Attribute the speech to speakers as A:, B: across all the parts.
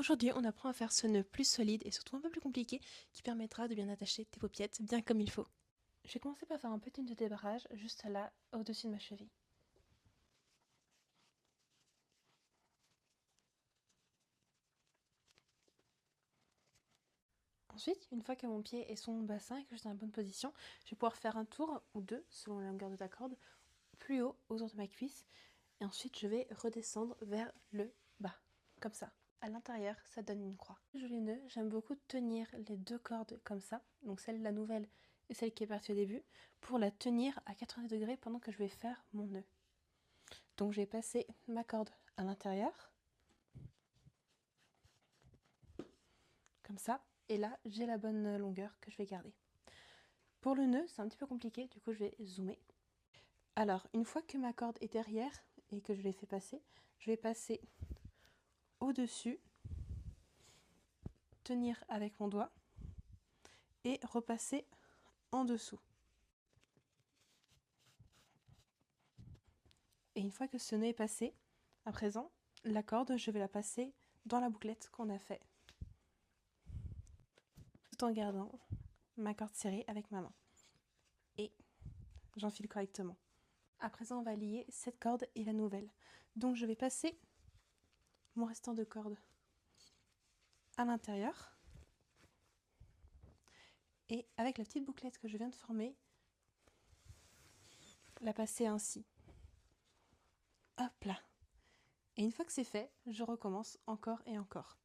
A: Aujourd'hui, on apprend à faire ce nœud plus solide et surtout un peu plus compliqué qui permettra de bien attacher tes paupiettes bien comme il faut. Je vais commencer par faire un petit nœud de débarrage juste là, au-dessus de ma cheville. Ensuite, une fois que mon pied est sur mon bassin et que je suis dans la bonne position, je vais pouvoir faire un tour ou deux, selon la longueur de ta corde, plus haut autour de ma cuisse. Et ensuite, je vais redescendre vers le bas, comme ça. À l'intérieur, ça donne une croix. Joli nœud, j'aime beaucoup tenir les deux cordes comme ça, donc celle la nouvelle et celle qui est partie au début, pour la tenir à 90 degrés pendant que je vais faire mon nœud. Donc je vais passer ma corde à l'intérieur, comme ça, et là j'ai la bonne longueur que je vais garder. Pour le nœud, c'est un petit peu compliqué, du coup je vais zoomer. Alors, une fois que ma corde est derrière et que je l'ai fait passer, je vais passer au-dessus, tenir avec mon doigt et repasser en dessous. Et une fois que ce nœud est passé, à présent, la corde, je vais la passer dans la bouclette qu'on a fait, tout en gardant ma corde serrée avec ma main. Et j'enfile correctement. À présent, on va lier cette corde et la nouvelle. Donc je vais passer mon restant de corde à l'intérieur. Et avec la petite bouclette que je viens de former, la passer ainsi. Hop là. Et une fois que c'est fait, je recommence encore et encore.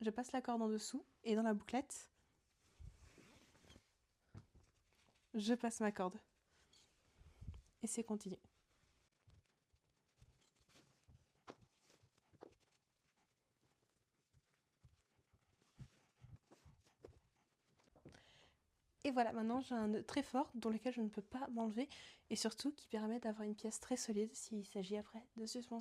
A: Je passe la corde en dessous et dans la bouclette, je passe ma corde. Et c'est continu. Et voilà, maintenant j'ai un nœud très fort dans lequel je ne peux pas m'enlever et surtout qui permet d'avoir une pièce très solide s'il s'agit après de suspension.